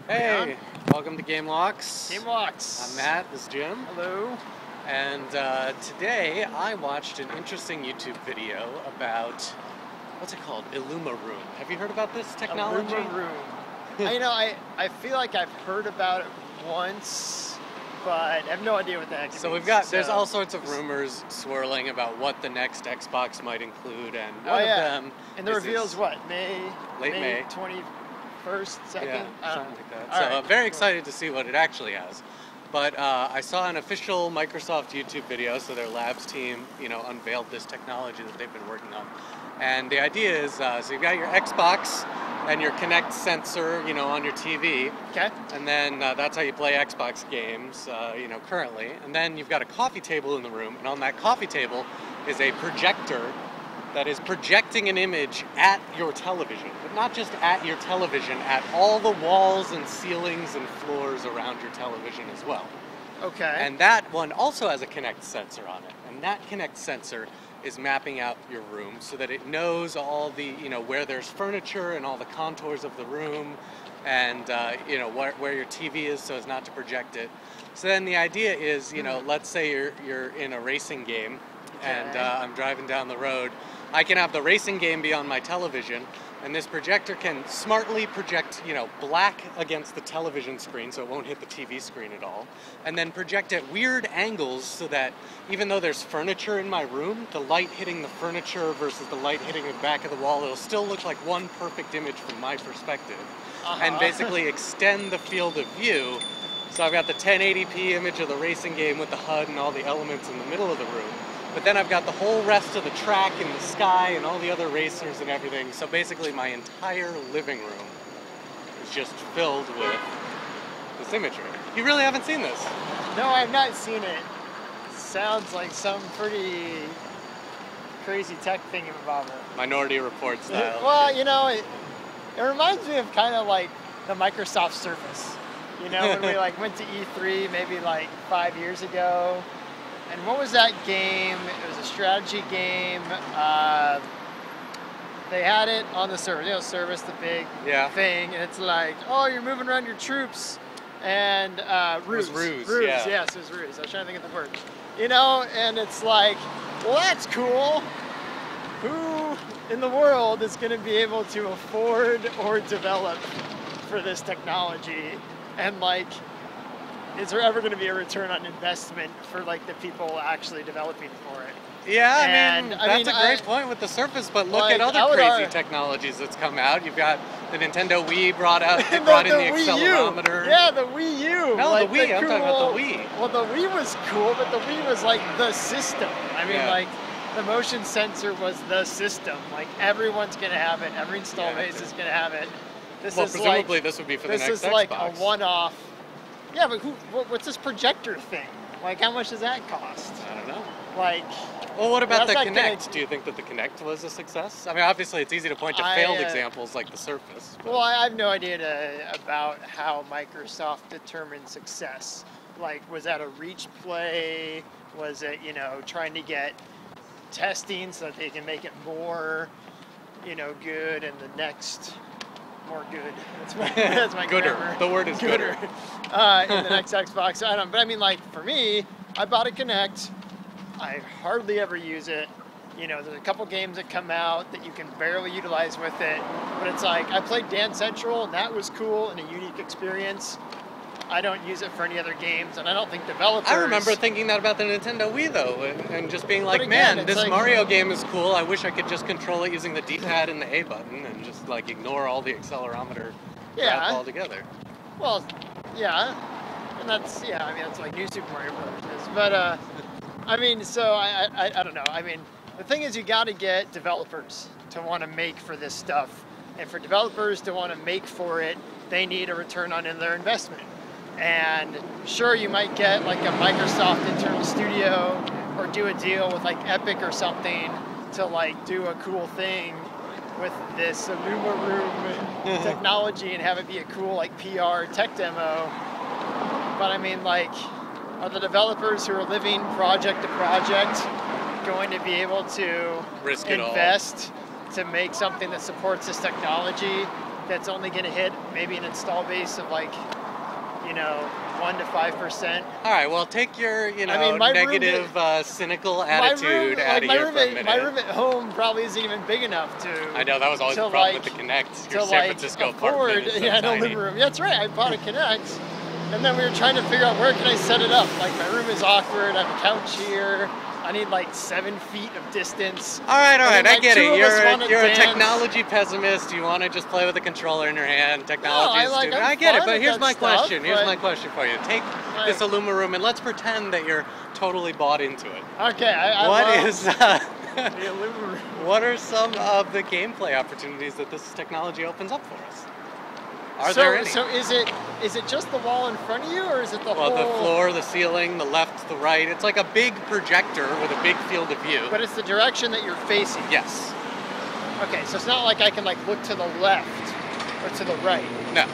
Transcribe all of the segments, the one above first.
Hey, welcome to GameWalks. GameWalks. I'm Matt, this is Jim. Hello. And today I watched an interesting YouTube video about, what's it called? IllumiRoom. Have you heard about this technology? IllumiRoom. I feel like I've heard about it once, but I have no idea what the heck it So means. there's all sorts of rumors swirling about what the next Xbox might include, and one of them and the reveal's what? May 21st, 2nd? Yeah, something like that. All So right, I'm very excited to see what it actually has. But I saw an official Microsoft YouTube video, so their labs team, unveiled this technology that they've been working on. And the idea is, so you've got your Xbox and your Kinect sensor, on your TV. Okay. And then that's how you play Xbox games, currently. And then you've got a coffee table in the room, and on that coffee table is a projector that is projecting an image at your television, but not just at your television, at all the walls and ceilings and floors around your television as well. Okay. And that one also has a Kinect sensor on it, and that Kinect sensor is mapping out your room so that it knows all the, where there's furniture and all the contours of the room, and where your TV is so as not to project it. So then the idea is, let's say you're in a racing game, and I'm driving down the road. I can have the racing game be on my television, and this projector can smartly project, black against the television screen so it won't hit the TV screen at all, and then project at weird angles so that even though there's furniture in my room, the light hitting the furniture versus the light hitting the back of the wall, it'll still look like one perfect image from my perspective, and basically extend the field of view. So I've got the 1080p image of the racing game with the HUD and all the elements in the middle of the room. But then I've got the whole rest of the track and the sky and all the other racers and everything. So basically my entire living room is just filled with this imagery. You really haven't seen this? No, I have not seen it. Sounds like some pretty crazy tech thing involved. Minority Report style. Well, it reminds me of kind of like the Microsoft Surface. When we went to E3 maybe 5 years ago. And what was that game? It was a strategy game. They had it on the Surface. Surface, the big thing. And it's like, oh, you're moving around your troops. And Ruse. It was Ruse, Yes, it was Ruse. I was trying to think of the word. And it's like, well, that's cool. Who in the world is going to be able to afford or develop for this technology? And is there ever going to be a return on investment for the people actually developing for it? Yeah, that's a great point with the Surface, but look at other crazy technologies that's come out. You've got the Nintendo Wii brought in the accelerometer. Yeah, the Wii U. No, the Wii. I'm talking about the Wii. Well, the Wii was cool, but the Wii was the system. The motion sensor was the system. Everyone's going to have it. Every install base is going to have it. Presumably this would be for the next Xbox. This is like a one-off. Yeah, but what's this projector thing? How much does that cost? I don't know. Well, what about the Kinect? Do you think that the Kinect was a success? Obviously it's easy to point to failed examples like the Surface. But. Well, I have no idea about how Microsoft determined success. Was that a reach play? Was it, trying to get testing so that they can make it more, good and the next... More good. That's my gooder. Grammar. The word is gooder. In the next Xbox. But for me, I bought a Kinect. I hardly ever use it. There's a couple games that come out that you can barely utilize with it. But it's I played Dance Central, and that was cool and a unique experience. I don't use it for any other games, and I don't think developers... I remember thinking that about the Nintendo Wii, though, and just being man, this Mario game is cool. I wish I could just control it using the D-pad and the A button and just, ignore all the accelerometer crap altogether. Well, yeah. And that's, that's New Super Mario Brothers is. But, so I don't know. The thing is you got to get developers to want to make for this stuff. And for developers to want to make for it, they need a return on their investment. And sure, you might get a Microsoft internal studio or do a deal with Epic or something to do a cool thing with this IllumiRoom technology and have it be a cool PR tech demo. But are the developers who are living project to project going to be able to invest to make something that supports this technology that's only going to hit maybe an install base of like, 1 to 5%. All right, well, take your, my negative, cynical attitude out of here for a minute. My room at home probably isn't even big enough to... I know, that was always the problem with the Kinect. Your San Francisco apartment is so an tiny. living room. Yeah, that's right, I bought a Kinect, and then we were trying to figure out where can I set it up. Like, my room is awkward, I have a couch here, I need like 7 feet of distance. All right, I get it. You're a dance. technology pessimist. You want to just play with a controller in your hand. Technology is stupid. I get it, but here's my question. Here's my question for you. Take this IllumiRoom and let's pretend that you're totally bought into it. Okay, the IllumiRoom. What are some of the gameplay opportunities that this technology opens up for us? Are there any? So is it just the wall in front of you, or is it the whole... Well, the floor, the ceiling, the left, the right. It's like a big projector with a big field of view. But it's the direction that you're facing. Yes. Okay, so it's not like I can like look to the left or to the right. No.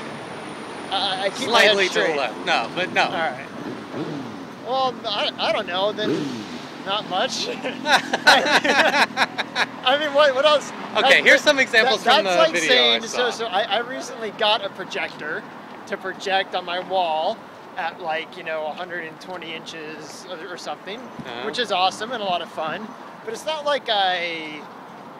I keep slightly my head straight. to the left. No, but no. All right. Well, I don't know. Then not much. I mean, what else? Okay, here's some examples from the like video saying, I saw. So I recently got a projector to project on my wall at like 120 inches or something, which is awesome and a lot of fun. But it's not like I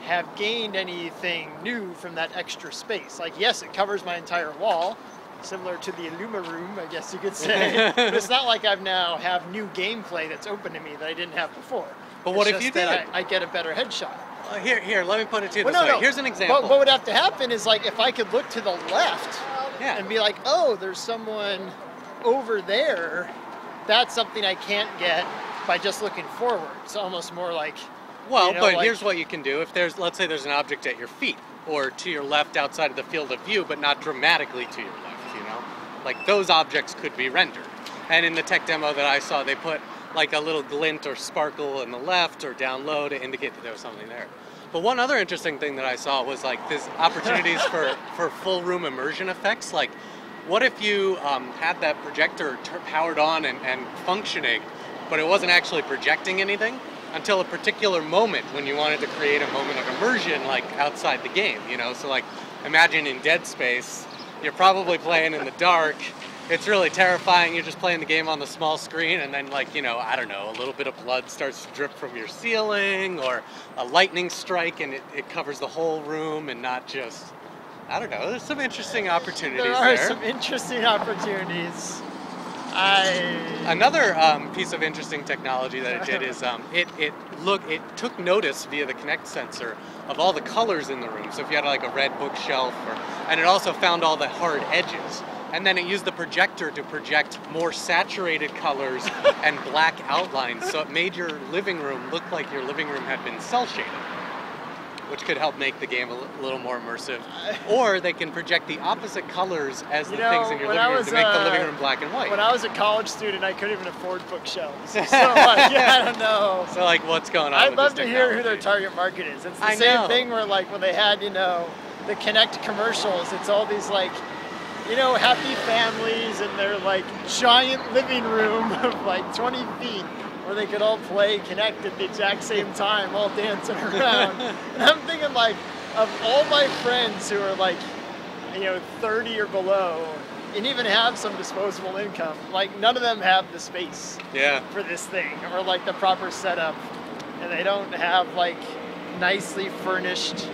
have gained anything new from that extra space. Like, yes, it covers my entire wall, similar to the IllumiRoom, I guess you could say. But it's not like I've now have new gameplay that's open to me that I didn't have before. But what if you did? I get a better headshot. Here, let me put it to you this way. Here's an example. What would have to happen is, like, if I could look to the left and be like, oh, there's someone over there, that's something I can't get by just looking forward. It's almost more like... Well, but here's what you can do. If let's say there's an object at your feet or to your left outside of the field of view, but not dramatically to your left, like those objects could be rendered. And in the tech demo that I saw, they put like a little glint or sparkle in the left or down low to indicate that there was something there. But one other interesting thing that I saw was like this opportunities for full room immersion effects. Like, what if you had that projector powered on and functioning, but it wasn't actually projecting anything until a particular moment when you wanted to create a moment of immersion, like outside the game, So like, imagine in Dead Space, you're probably playing in the dark. It's really terrifying. You're just playing the game on the small screen, and then like, I don't know, a little bit of blood starts to drip from your ceiling, or a lightning strike and it covers the whole room and not just, I don't know, there's some interesting opportunities there. There are some interesting opportunities. Another piece of interesting technology that it did is it took notice via the Kinect sensor of all the colors in the room. So if you had like a red bookshelf, and it also found all the hard edges. And then it used the projector to project more saturated colors and black outlines, so it made your living room look like your living room had been cel shaded, which could help make the game a little more immersive. Or they can project the opposite colors as the things in your living room to make the living room black and white. When I was a college student, I couldn't even afford bookshelves. So I don't know. So like, what's going on I'd with this love to hear who their target market is. It's the same thing where like when they had, the Kinect commercials, it's all these like, happy families and their like giant living room of like 20 feet where they could all play Kinect at the exact same time, all dancing around. And I'm thinking like, of all my friends who are like, 30 or below, and even have some disposable income, like none of them have the space for this thing, or like the proper setup, and they don't have like nicely furnished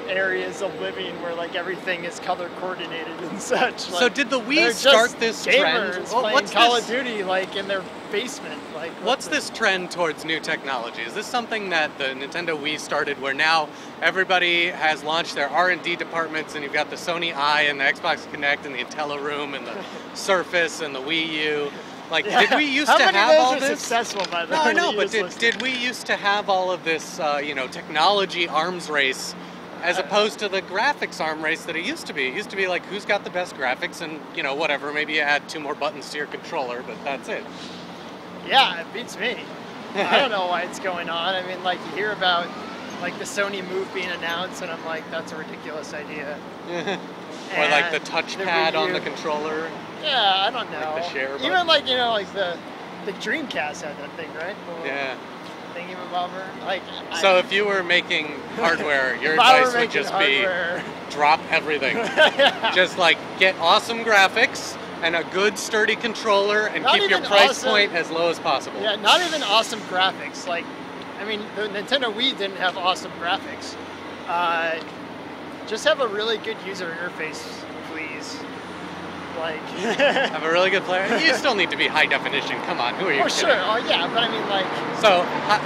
areas of living where like everything is color coordinated and such. Like, so did the Wii start this trend? Playing Call of Duty like in their basement. Like, what's this trend towards new technology? Is this something that the Nintendo Wii started, where now everybody has launched their R&D departments, and you've got the Sony Eye and the Xbox Kinect and the IntelliRoom and the Surface and the Wii U? Like, did we used to have all this? How many of those are successful, by the way? No, I know, but did we used to have all of this, technology arms race, as opposed to the graphics arm race that it used to be? It used to be like, who's got the best graphics, and, whatever, maybe you add 2 more buttons to your controller, but that's it. Yeah, it beats me. I don't know why it's going on. I mean, like, you hear about, like, the Sony Move being announced, and I'm like, that's a ridiculous idea. Or, like, the touchpad on the controller. Yeah, I don't know. Like the share button. Even, like, like, the Dreamcast had that thing, right? Yeah. thingamabobber. Like, So if you were making hardware, your if I were advice would making just hardware, be drop everything. Just like get awesome graphics and a good sturdy controller and Not keep your even price awesome. point as low as possible. Yeah, not even awesome graphics. Like, I mean, the Nintendo Wii didn't have awesome graphics. Just have a really good user interface, please. Like, Have a really good player. You still need to be high definition. Come on, who are you? oh kidding? sure, oh yeah, but I mean like, So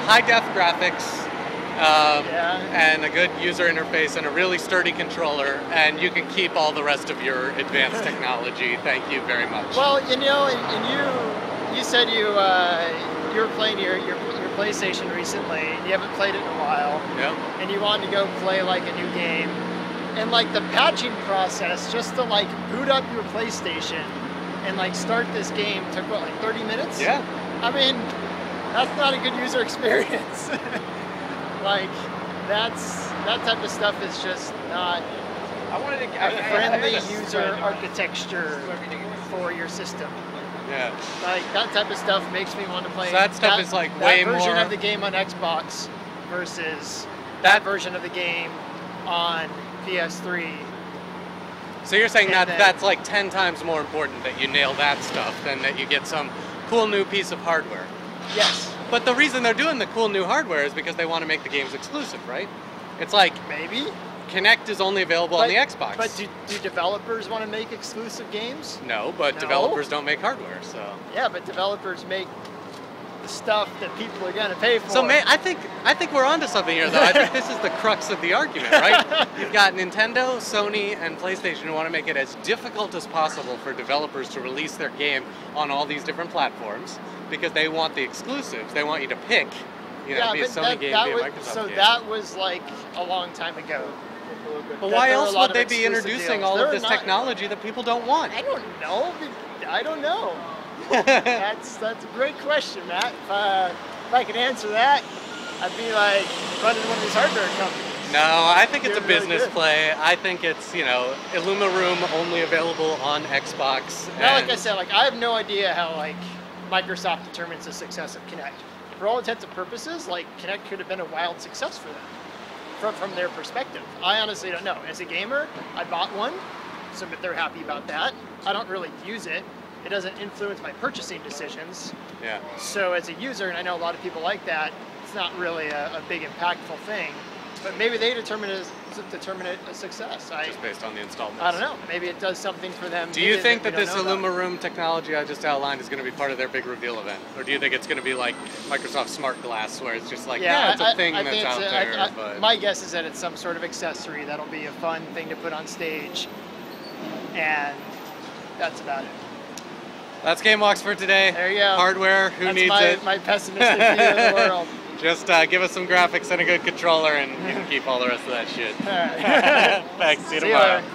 high def graphics, yeah. and a good user interface and a really sturdy controller, and you can keep all the rest of your advanced technology. Thank you very much. Well, you know, and you said you were playing your PlayStation recently, and you haven't played it in a while. Yep. And you wanted to go play like a new game, and like the patching process just to like boot up your PlayStation and like start this game took what, like 30 minutes? Yeah. I mean, that's not a good user experience. Like, that type of stuff is just not a friendly user architecture for your system. Yeah. Like, that type of stuff makes me want to play So that stuff is like way that version more of the game on Xbox versus that version of the game on PS3. So you're saying that then- that's like 10 times more important that you nail that stuff than that you get some cool new piece of hardware. Yes. But the reason they're doing the cool new hardware is because they want to make the games exclusive, right? It's like Maybe. Kinect is only available on the Xbox. But do developers want to make exclusive games? No, but No? developers don't make hardware, so. Yeah, but developers make the stuff that people are gonna pay for. So I think we're onto something here, though. I think this is the crux of the argument, right? You've got Nintendo, Sony, and PlayStation who want to make it as difficult as possible for developers to release their game on all these different platforms because they want the exclusives. They want you to pick, be a Sony game, be a Microsoft so game. that was like a long time ago. But that why there were a else lot would of they be exclusive introducing deals. all There of are this not- technology that people don't want? I don't know. I don't know. That's a great question, Matt. If I could answer that, I'd be like running one of these hardware companies. No, I think it's a You're really business good. play. I think it's, IllumiRoom only available on Xbox. Now, like and- I said, like I have no idea how like Microsoft determines the success of Kinect. For all intents and purposes, like Kinect could have been a wild success for them from their perspective. I honestly don't know. As a gamer, I bought one, so they're happy about that. I don't really use it. It doesn't influence my purchasing decisions. Yeah. So as a user, and I know a lot of people like that, it's not really a big impactful thing. But maybe they determine it a success. Just based on the installments. I don't know. Maybe it does something for them. Do you hidden think we that don't this know about. IllumiRoom technology I just outlined is going to be part of their big reveal event? Or do you think it's going to be like Microsoft Smart Glass, where it's just like, it's a thing I that's think out there, but... My guess is that it's some sort of accessory that'll be a fun thing to put on stage, and that's about it. That's GameWalks for today. There you go. Hardware, who That's needs it? my pessimistic view of the world. Just give us some graphics and a good controller, and you can keep all the rest of that shit. All right. Thanks. See you See you tomorrow. later.